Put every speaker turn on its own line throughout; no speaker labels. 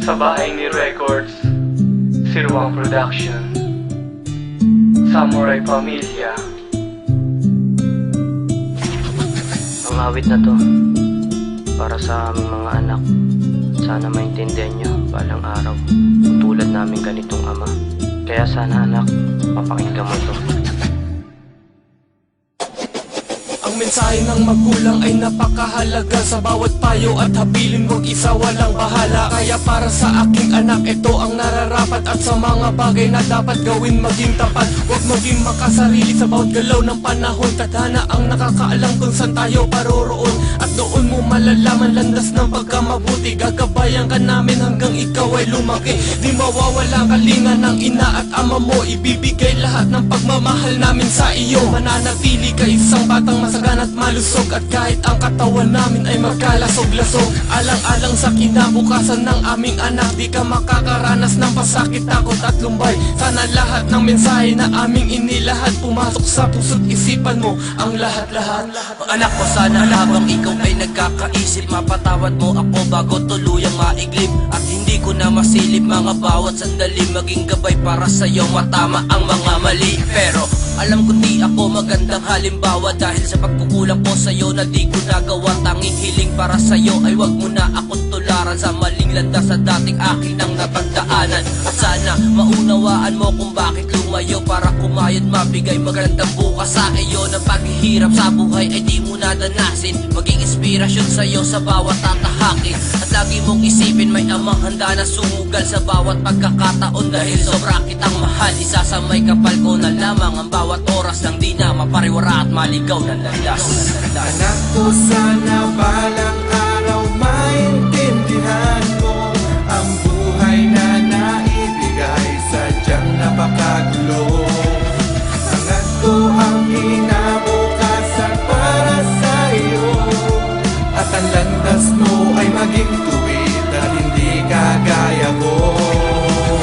Sa bahay ni Records, Sirwang Production, Samurai Pamilya.
Ang awit na to para sa aming mga anak. Sana maintindihan nyo balang araw kung tulad namin ganitong ama. Kaya sana anak, papakinggan mo to.
Ang mensahe ng magulang ay napakahalaga. Sa bawat payo at habilin huwag isa walang bahala. Kaya para sa aking anak ito ang nararapat. At sa mga bagay na dapat gawin maging tapat. Huwag maging makasarili sa bawat galaw ng panahon. Tadhana ang nakakaalam kung saan tayo paroroon. At doon mo malalaman landas ng pagkamabuti. Gagabayan ka namin hanggang ikaw ay lumaki. Di mawawala ang kalinga ng ina at ama mo. Ibibigay lahat ng pagmamahal namin sa iyo. Mananatili ka isang batang masagan at malusog. At kahit ang katawan namin ay magkalasog-lasog, alang-alang sa kinabukasan ng aming anak. Di ka makakaranas ng pasakit, takot at lumbay. Sana lahat ng mensahe na aming inilahad pumasok sa puso't isipan mo ang lahat-lahat.
Anak ko, sana habang ikaw ay nagkakaisip, mapatawad mo ako bago tuluyang maiglip. At hindi ko na masilip mga bawat sandali, maging gabay para sa'yo, matama ang mga mali. Pero alam ko di ako magandang halimbawa, dahil sa pagkukulang ko sa'yo na di ko nagawa. Tanging hiling para sa'yo ay wag mo na akong tularan sa maling landas sa dating akin ang napagdaanan. At sana maunawaan mo kung bakit lumayo, para kumayod mabigay magandang bukas sa iyo. Ng paghihirap sa buhay ay di mo nadanasin, maging inspirasyon sa'yo sa bawat tatahakin. At lagi mong isipin may amang handa na sumugal sa bawat pagkakataon. Dahil sobra kitang mahal, isa sa may kapal ko na lamang ang bawat oras lang di na mapariwara at maligaw ng landas.
Anak ko, sana balang araw maintindihan mo ang buhay na naibigay, sadyang napakagulo. Angat ko ang kinabukasan para sa iyo, at ang landas mo ay maging tuwid at hindi kagaya ko.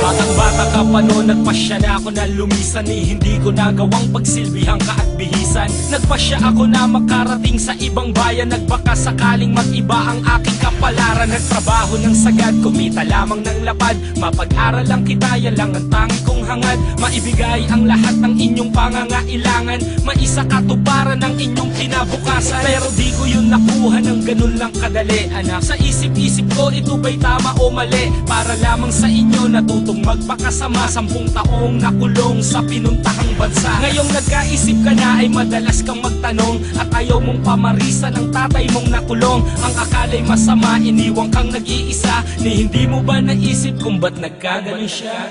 Batang-bata ka pa noon, nagpasya na ako na lumisan. Hindi ko nagawang pagsilbihang ka at bihisan. Nagpasya ako na makarating sa ibang bayan. Nagbaka sakaling mag-iba ang aking kapalaran. Nagtrabaho ng sagad, kumita lamang ng lapad. Mapag-aral lang kita, yan lang ang tangi kong hangad. Maibigay ang lahat ng inyong pangangailangan, maisa katuparan ng inyong kinabukasan. Pero di ko yun nakuha ng ganun lang kadali, anak. Sa isip-isip ko, ito ba'y tama o mali? Para lamang sa inyo natutong magpakasama. 10 taong nakulong sa pinuntahang bansa. Ngayong nagkaisip ka na ay madalas kang magtanong, at ayaw mong pamarisan ang tatay mong nakulong. Ang akala'y masama, iniwang kang nag-iisa. Ni hindi mo ba naisip kung ba't nagkagaling siya?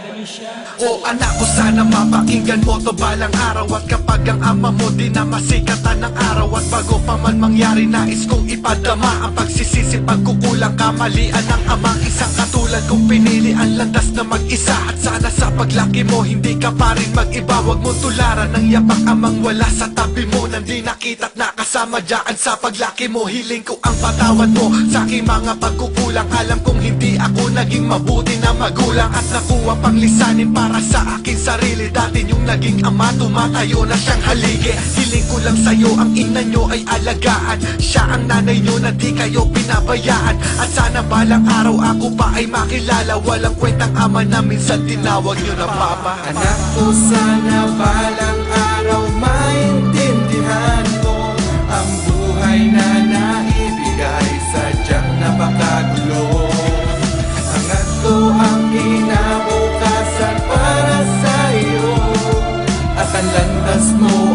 O anak ko, sana mapakinggan mo to balang araw. At kapag ang ama mo di na masikatan ng araw, at bago pa man mangyari nais kong ipadama ang pagsisisi, pagkukulang, kamalian ng amang isang katulad kong pinili ang landas na mag-isa. At sana sa paglaki mo hindi ka pa rin mag-iba. Huwag mong tularan ng yapak amang wala sa tabi mo, nang di nakita't nakasama dyan sa paglaki mo. Hiling ko ang patawad mo sa aking mga pagkukulang. Alam kong hindi ako naging mabuti na magulang, at nakuha pang lisanin para sa aking sarili. Dati yung naging ama, tumatayo na siyang haligi. Hiling ko lang sa'yo ang ina nyo ay alagaan, siya ang nanay nyo na di kayo pinabayaan. At sana balang araw ako pa ay makilala, walang kwentang ama na minsan tinawag nyo na papa. Anak ko, sana balang araw maintindihan mo ang buhay na naibigay, sadyang napakagulo. Angat ko ang kinabukasan para sa iyo, at ang landas mo